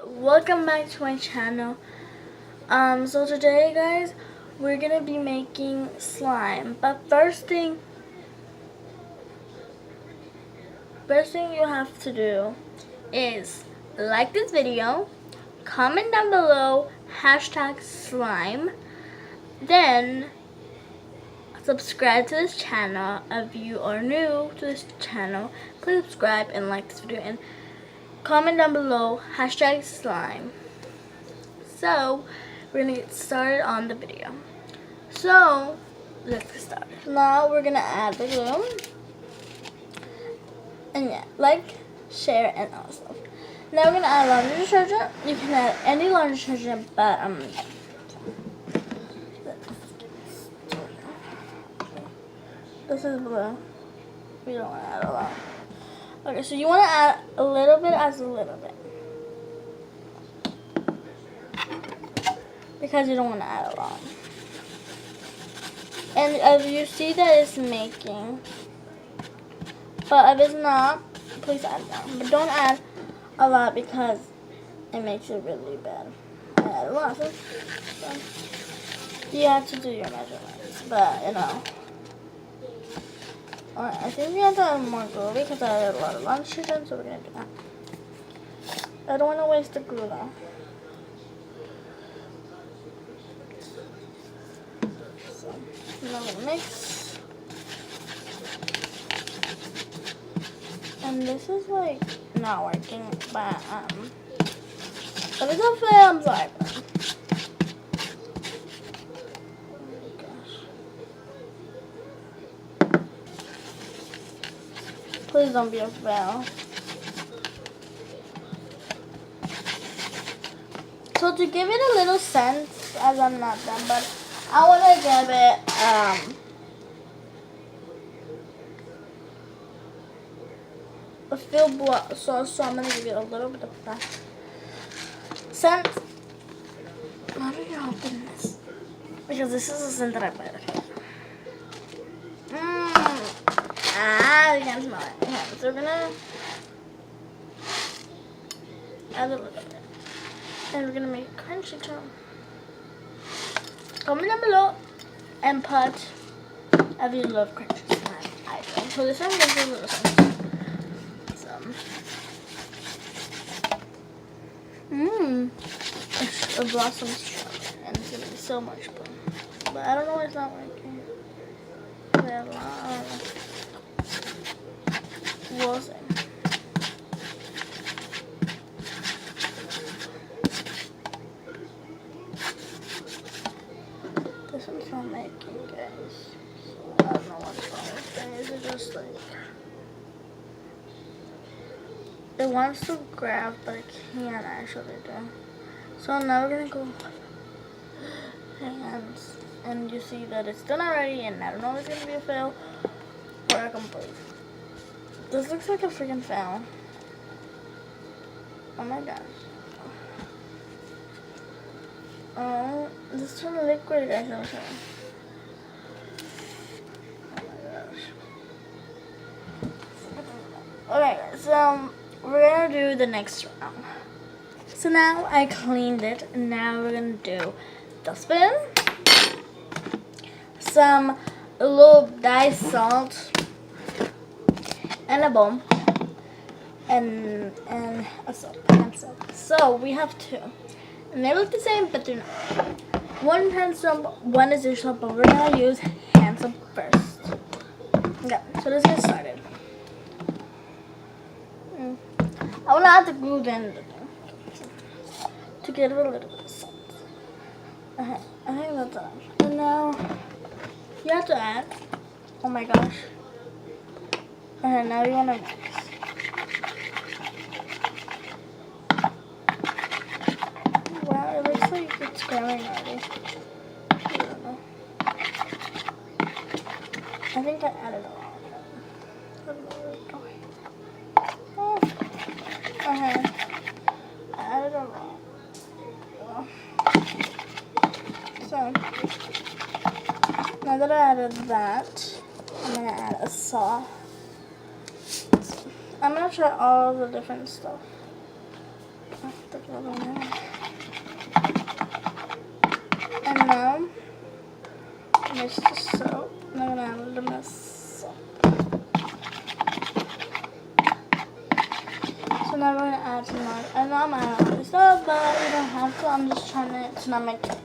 welcome back to my channel. So today, guys, we're gonna be making slime. But first thing you have to do is like this video, comment down below #slime, then subscribe to this channel. If you are new to this channel, please subscribe and like this video and comment down below #slime. So we're gonna get started on the video. So let's get started. Now we're gonna add the glue. And yeah, like, share, and all stuff. Now we're gonna add laundry detergent. You can add any laundry detergent, but this is blue. We don't want to add a lot. Okay, so you want to add a little bit as a little bit, because you don't want to add a lot. And if you see that it's making, but if it's not, please add more. But don't add a lot because it makes it really bad. I add a lot, so you have to do your measurements, but you know. Alright, I think we have to add more glue because I added a lot of laundry detergent, so we're gonna do that. I don't want to waste the glue though. So now I'm gonna mix. And this is like not working, but if it's a fail, I'm sorry. Oh my gosh. Please don't be a fail. So to give it a little sense, as I'm not done, but I want to give it a filled blood sauce, so I'm gonna give it a little bit of that scent. How do you open this? Because this is the scent that I put. You can smell it. Okay, so we're gonna add a little bit, and we're gonna make a crunchy tone. Comment down below and put if you love crunchy slime. I do. So this one gives a little scent. A blossom strawberry, and it's gonna be so much fun. But I don't know why it's not working. We'll see. This one's not making, guys. So I don't know what's wrong with it. Is it just like it wants to grab, but it can't actually do. So now we're gonna go hands, and you see that it's done already, and I don't know if it's gonna be a fail or a complete. This looks like a freaking fail. Oh my gosh. Oh, this is from the liquid, guys. I'm sorry. Oh my gosh. Okay, so we're gonna do the next round. So now I cleaned it, and now we're gonna do dustbin, some little diced salt, and a bowl, and a soap, hand soap. So we have two, and they look the same, but they're not. One hand soap, one is dish soap, but we're gonna use hand soap first. Okay, so let's get started. I wanna add the glue then to get a little bit of salt. Okay, I think that's enough. And now you have to add. Oh my gosh. Okay, now you wanna mix. Wow, it looks like it's growing already. I don't know. I think I added a lot. I don't know where it's going. Oh. Okay. I added a lot. So now that I added that, I'm gonna add a saw. I'm gonna try all the different stuff. And now, mix the soap. Now I'm gonna add a little bit of soap. So now we're gonna add some more. I know I'm adding all this stuff, but you don't have to. I'm just trying to not make it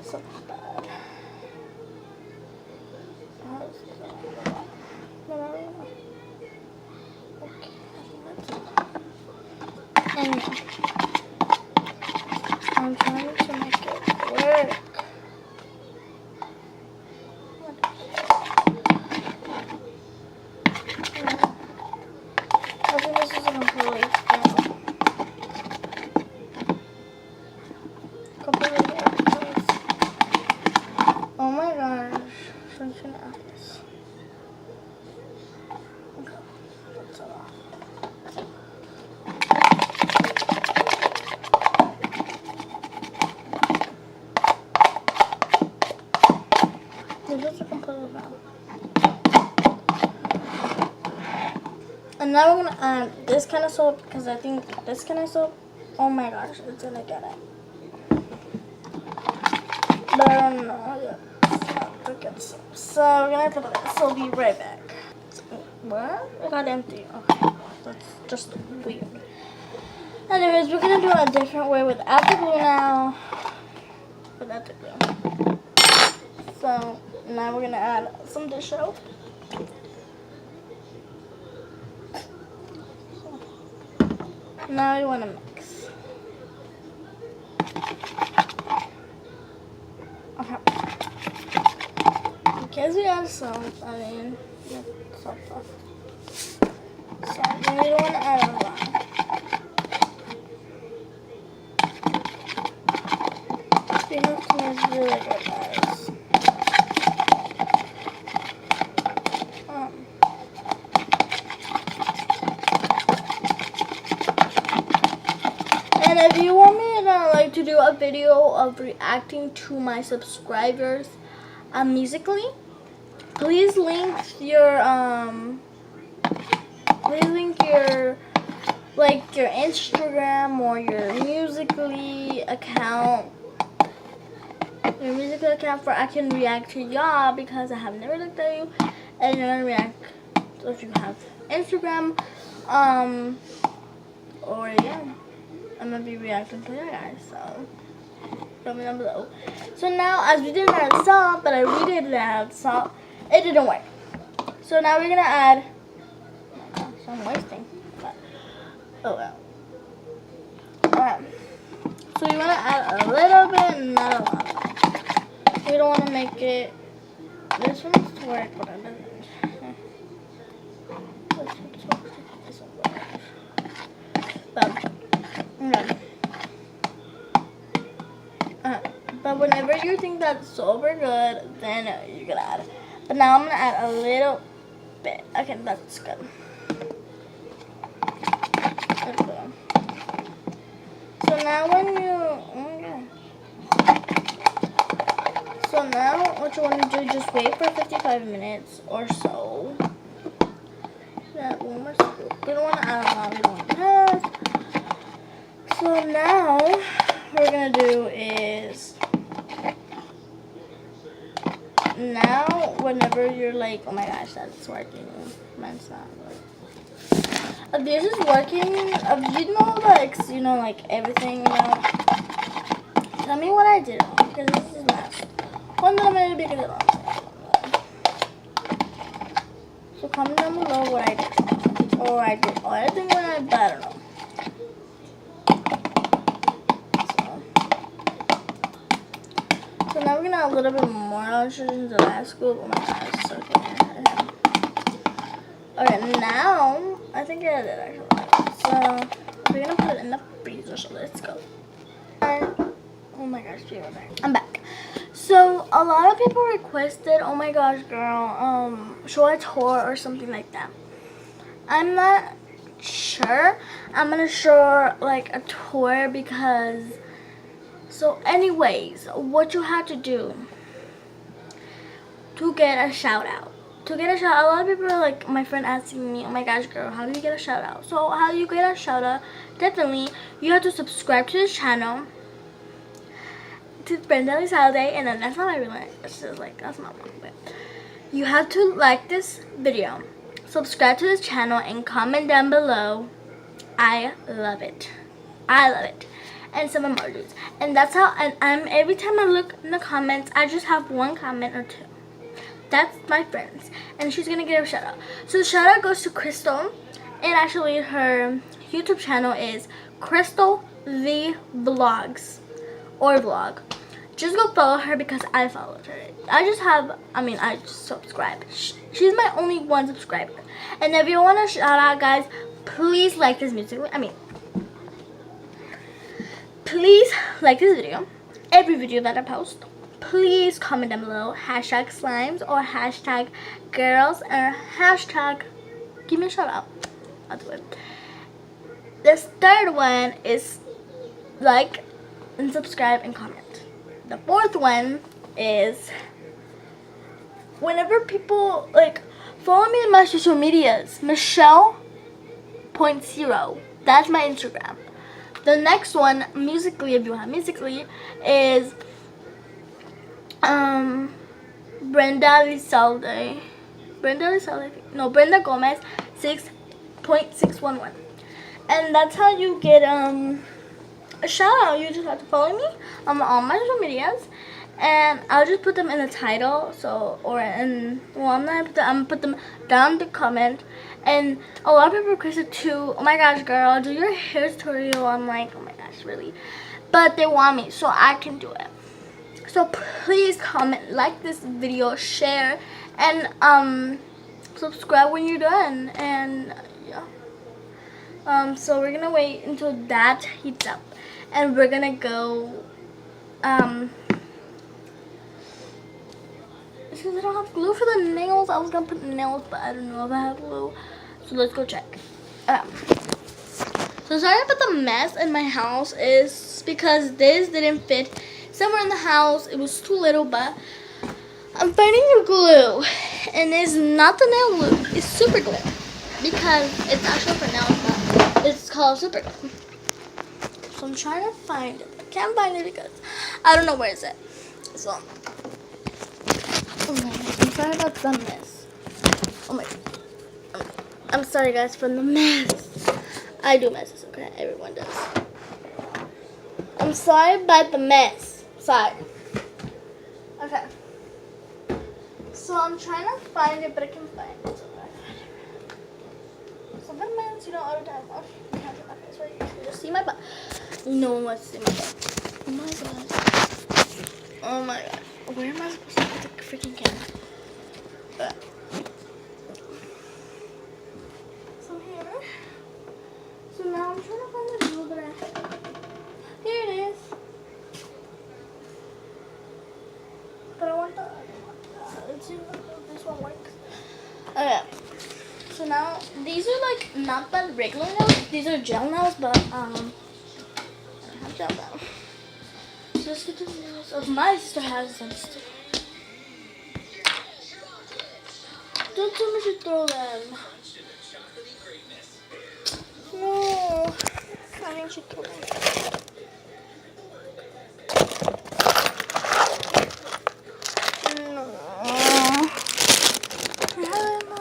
so bad. And I'm trying to make it work. I think this is a complete fail. Oh my gosh. I'm gonna add this. Okay. That's a lot. This is a complete fail. And now we're gonna add this kind of soap because I think this kind of soap, oh my gosh, it's gonna get it. But I don't know how to get soap. So we're gonna have to put this. So we'll be right back. What? It got empty. Okay, that's just weird. Anyways, we're gonna do it a different way without the glue now. Without the glue. So now we're gonna add some dish soap. Now you want to mix. Okay. Because we add salt, I mean, salt. So we don't want to add a lot. We have to make really good, guys. And if you want me to do a video of reacting to my subscribers musically, please link your your Instagram or your Musical.ly account. Your Musical.ly account for I can react to y'all because I have never looked at you, and you're gonna react if you have Instagram, or yeah. I'm gonna be reacting to you guys, so comment down below. So now, as we didn't add salt, but I really did add salt, it didn't work. So now we're gonna add. Oh my gosh, I'm wasting. But, oh well. Alright. So you wanna add a little bit, not a lot. We don't wanna make it. This one needs to work, but it doesn't. This one works. But. But whenever you think that's super good, then you can add it. But now I'm gonna add a little bit. Okay, that's good. That's good. So now when you, so now what you want to do, just wait for 55 minutes or so. That one more scoop. We don't want to add a lot. We don't want to have. So now what we're gonna do is, now whenever you're like, oh my gosh, that's working. Mine's not working. If this is working, you know, like everything, you know, tell me what I did wrong, because this is not one that I'm gonna be good at. So comment down below what I did wrong, or I did everything when I don't know. So now we're gonna add a little bit more into the last scoop. Oh my gosh, so good. Okay, now I think I did actually. So we're gonna put it in the freezer. So let's go. Oh my gosh, we are back. I'm back. So a lot of people requested, oh my gosh, girl, show a tour or something like that. I'm not sure. I'm gonna show like a tour because. So anyways, what you have to do to get a shout out. A lot of people are like, my friend asking me, oh my gosh girl, how do you get a shout out? So how do you get a shout out? Definitely, you have to subscribe to this channel, to Brenda Elizalde, and then that's not my real name. It's just like, that's not mine, but you have to like this video, subscribe to this channel, and comment down below. I love it. I love it. And some emojis. And that's how, and every time I look in the comments, I just have one comment or two. That's my friends. And she's gonna get a shout out. So the shout out goes to Crystal. And actually her YouTube channel is Crystal the Vlogs. Or Vlog. Just go follow her because I followed her. I just subscribe. She's my only one subscriber. And if you want a shout out, guys, please like this music. Please like this video. Every video that I post. Please comment down below hashtag slimes or hashtag girls or hashtag give me a shout out. I'll do it. This third one is like and subscribe and comment. The fourth one is whenever people like follow me in my social medias, Michelle.0. That's my Instagram. The next one, Musically, if you have Musically, is Brenda Elizalde. Brenda Gomez 6.611. And that's how you get a shout out. You just have to follow me on all my social medias, and I'll just put them in the title. So, I'm gonna put them down in the comment. And a lot of people requested to, oh my gosh, girl, do your hair tutorial. I'm like, oh my gosh, really? But they want me, so I can do it. So please comment, like this video, share, and subscribe when you're done. And yeah. So we're gonna wait until that heats up, and we're gonna go. Because I don't have glue for the nails. I was gonna put nails, but I don't know if I have glue. So let's go check. So sorry about the mess in my house is because this didn't fit somewhere in the house. It was too little, but I'm finding the glue, and it's not the nail glue. It's super glue because it's actually for nails, but it's called super glue. So I'm trying to find it. I can't find it because I don't know where it's at. So. Oh my gosh, I'm sorry about the mess. Oh my god. I'm sorry guys for the mess. I do messes, okay? Everyone does. I'm sorry about the mess. Sorry. Okay. So I'm trying to find it, but I can't find it. Sometimes you know all the time. Oh, you have to my face right here. You just see my butt. No one wants to see my butt. Oh my god. Oh my god. Where am I supposed to put the freaking camera? So here. So now I'm trying to find the glue, but here it is. But I want the other one. Let's see if this one works. Okay. So now these are like not the regular nails. These are gel nails, but I don't have gel nails. Let's get the nails of my sister has them still. Don't tell me to throw them. No. I think she threw them. No. How am I?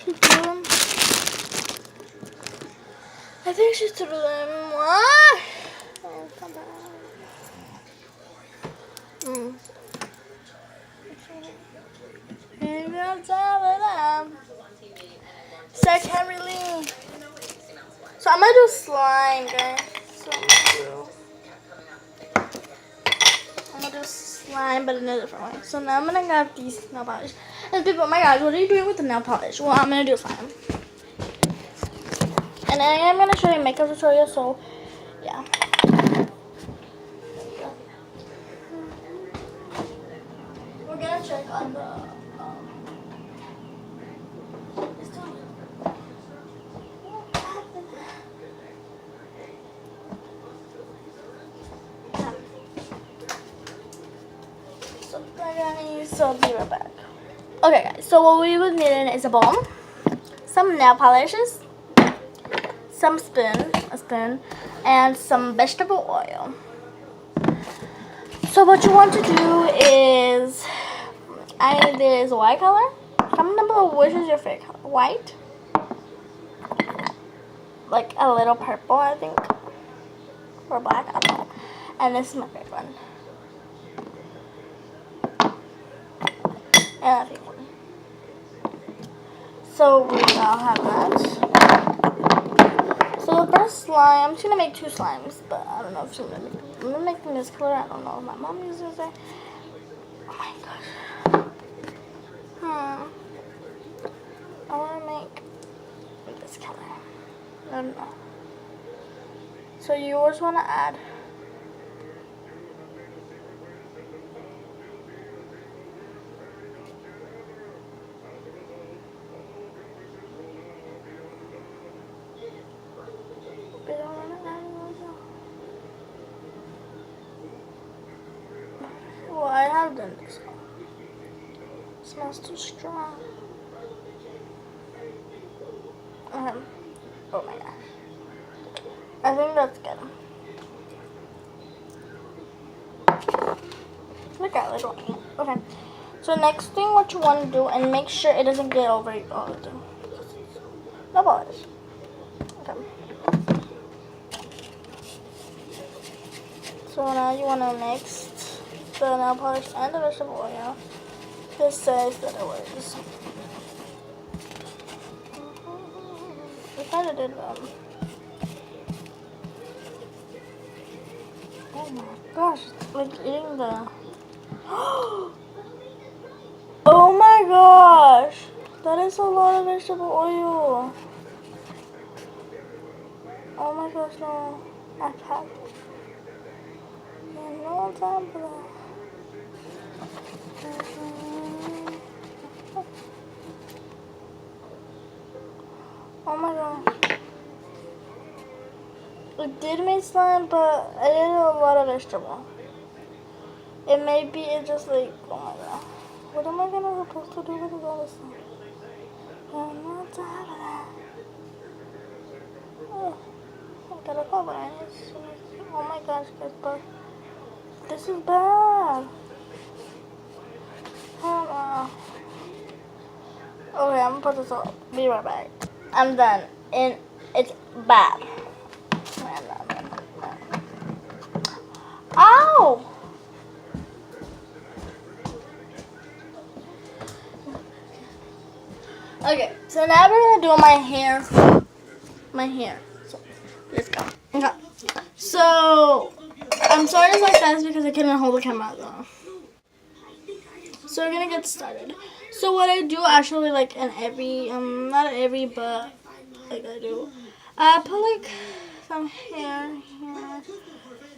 She threw them. I think she threw them. What? Oh, come on. Maybe I'm tired of them. So I can't really. So I'm gonna do slime, guys. So I'm gonna do slime, but in a different way. So now I'm gonna grab these nail polish. And people, oh my gosh, what are you doing with the nail polish? Well, I'm gonna do slime. And I am going to show you a makeup tutorial, so yeah. We're going to check on the, so I'll be right back. Okay guys, so what we would need is a bowl. some nail polishes, a spoon, and some vegetable oil. So what you want to do is, there's white color. Comment down below which is your favorite color. White, like a little purple, I think, or black, I don't know. And this is my favorite one. And I think one. So we now have that. So the first slime, I'm just gonna make 2 slimes, but I don't know if she's gonna make. I'm gonna make them this color. I don't know if my mom uses it. Oh my gosh. I wanna make this color. I don't know. So you always wanna add. Well, I have done this one. It smells too strong. Oh my gosh. I think that's good. Look at little ant. Okay. So next thing what you want to do, and make sure it doesn't get over all of them. No polish. Okay. So now you want to mix the nail polish and the vegetable oil. This says that it works. I kind of did oh my gosh, it's like eating the oh my gosh, that is a lot of vegetable oil. Oh my gosh, no, I can't. No time for that. Oh my gosh. It did make slime, but I did a lot of vegetable. It may be it just like, oh my god. What am I gonna supposed to do with all this stuff? I'm not tired of that. Oh, I gotta cover it. Oh my gosh, guys, but this is bad. Okay, I'm gonna put this up. Be right back. I'm done. And it's bad. Ow! Okay, so now we're gonna do my hair. So let's go. Okay. So I'm sorry it's like fast because I couldn't hold the camera though. So we're gonna get started. So what I do actually, like in every not every, but like I do, I put like some hair here.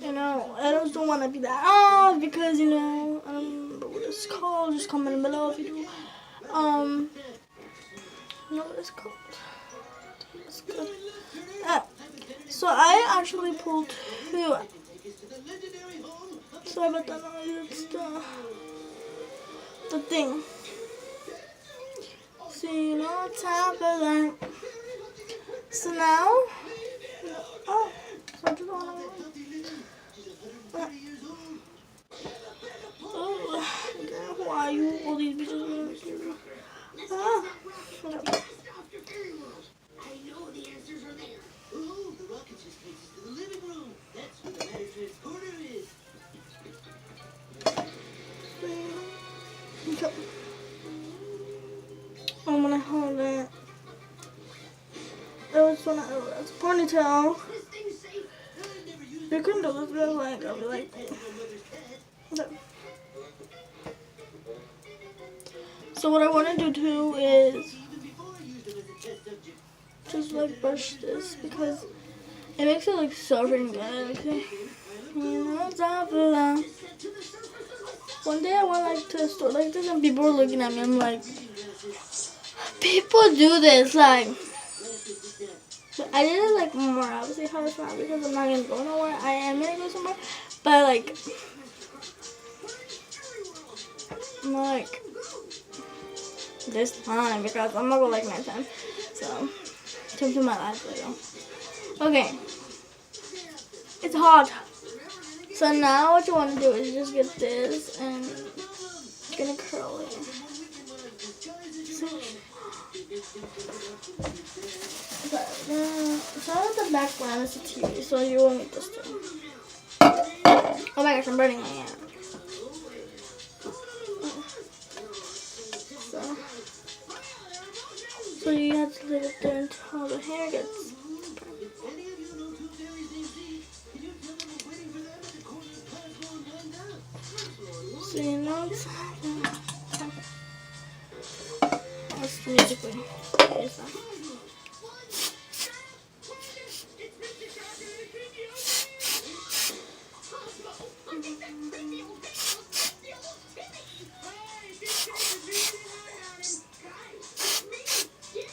You know, I just don't want to be that off because you know I don't remember what it's called. Just comment below if you do. You know what it's called. It's good. So I actually pulled 2. Sorry about that noise. It's the thing. So you know time for that. So now, oh, so I just want to. Oh, why are you all these bitches? Okay. I know the answers are there. Oh, the rocket just takes us to the living room. That's where the matter transporter is. Okay. I'm gonna hold it. That was when I was a ponytail. You can do this, but like I'll be like. Okay. So what I want to do too is just like brush this because it makes it look so freaking good. Okay. You know, time for that. One day I went like to a store like this and people were looking at me. I'm like, people do this like. But I did it like more obviously harder now because I'm not gonna go nowhere. I am gonna go somewhere, but like, I'm like this time because I'm gonna go like 9 times. So, come to my last video. Okay. It's hot. So now what you want to do is just get this and gonna curl it. So the background is a TV, so you will need this too. Oh my gosh, I'm burning my hand. So you have to leave it there until the hair gets. So you know it's that's the music way.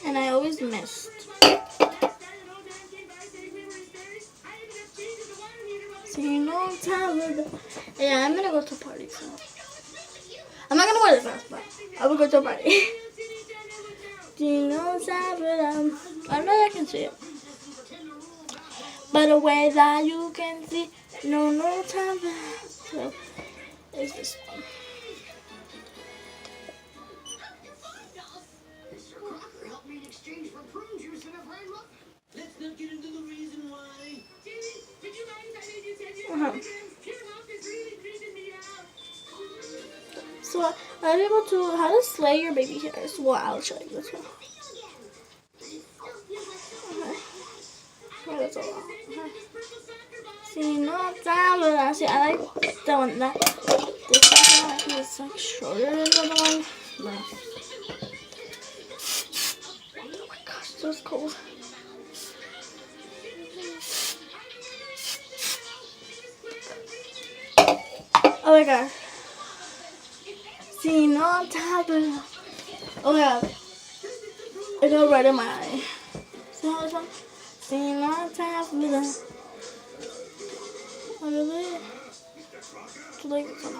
And I always missed. So you know time with the... Yeah, I'm gonna go to a party, so I'm not gonna wear this dress, but I will go to a party. Do you know time with them? I don't know if I can see it. But the way that you can see, no time for that. So it's this one. Let's not get into the reason why. So I'm able to how to slay your baby hairs. Well, I'll show you this one. Okay. Oh, that's a lot. Okay. See, no time for that. See, I like the one that this one is like shorter than the other one. But, oh my gosh, so it's cold. Oh my god. See, no time for that. Oh my god. It got right in my eye. See how it's on? See, no time for that. I really like this one.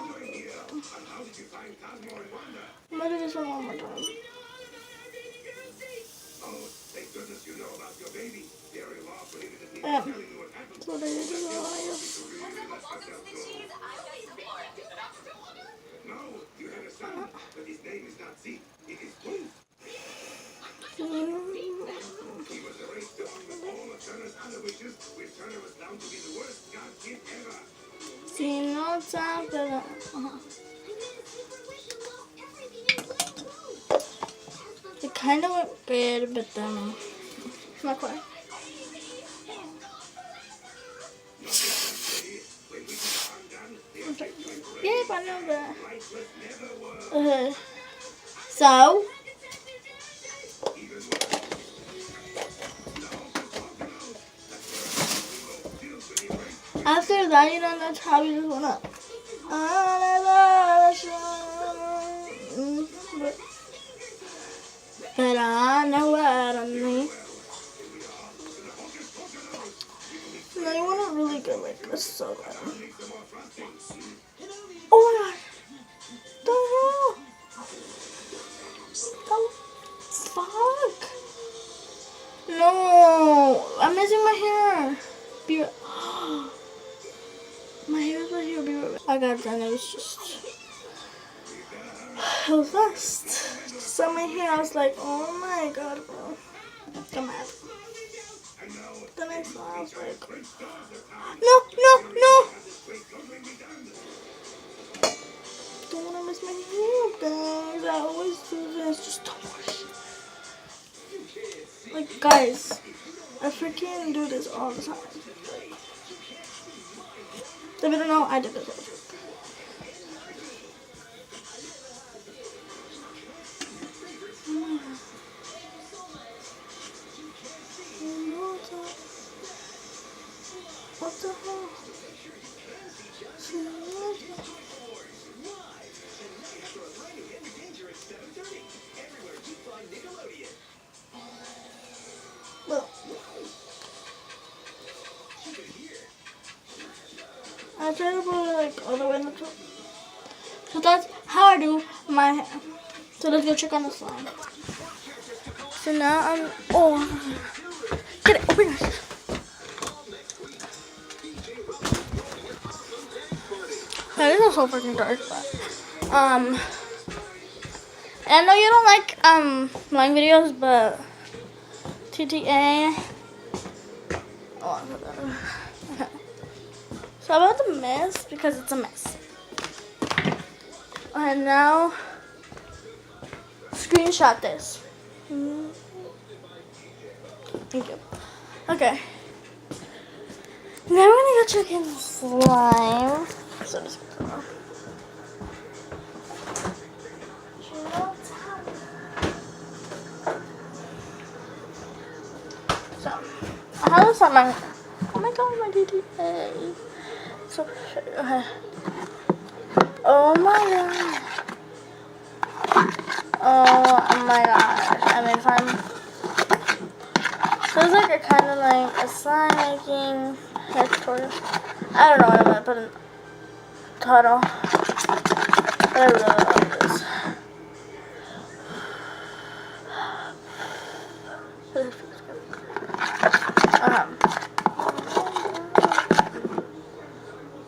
I'm gonna do this one more time. Yeah. So they did it all. You have a son, but his name is not Zeke. It is Blue. He was raised along with all of Turner's other wishes, with Turner was found to be the worst God kid ever. See, no time for that. It kind of went good, but then not quite. Okay. Yep, I know that. So, after that, you know, that's how you just went up. But I know what I need. No, you want it really good like this, so good. Oh my god! The hell? Oh, fuck! No! I'm missing my hair! Be right. My hair's right here. Be right back. I got it done. It was just. It was fast. Saw my hair. I was like, oh my god, bro. I'm mad. Then I saw. I was like, no! Don't want to miss my hair, guys. I always do this. Just don't worry. Like, guys, I freaking do this all the time. If you don't know, I did this all the time. What the hell? Well, I try to put it like all the way in the top. So that's how I do my hair. So let's go check on the slime. So now I'm, oh, get it, oh my gosh. This is so freaking dark, but, I know you don't like, long videos, but TTA, oh, so I'm about to mess because it's a mess. And now, screenshot this. Thank you. Okay. Now we're gonna go check in slime. So just go. So I have this on my. Oh my god, my DTA. So okay. Oh my god. Oh my gosh. I made fun. So it's like a kind of like a slime making hair tutorial. I don't know what I'm gonna put in the title. But I really love this.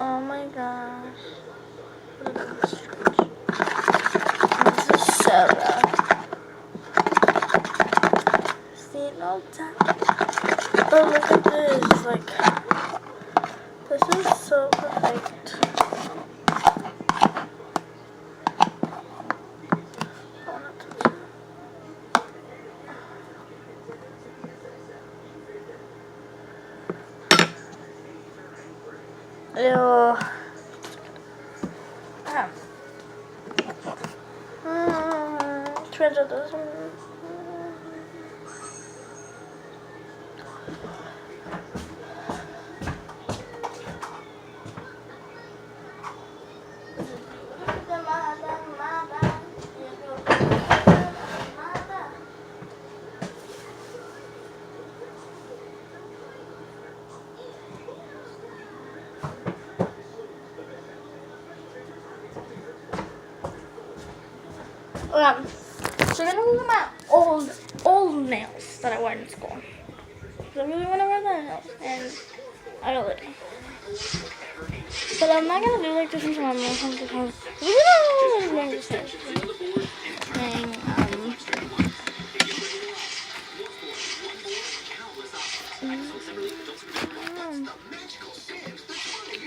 Oh my gosh. This is so rough. See, no time. Oh, look at this. Like, this is so perfect. Ew. Treasure this one. So I'm gonna look at my old nails that I wore in school. I really want to wear that nails, and I really. But I'm not gonna do like this until I'm because we don't know this thing.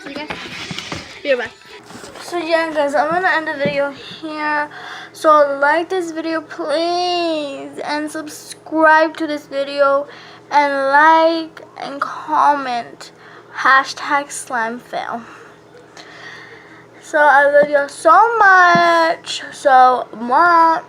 So you guys, be right back. So yeah guys, I'm gonna end the video here. So like this video please, and subscribe to this video, and like and comment #SlimeFail. So I love you so much. So mwah.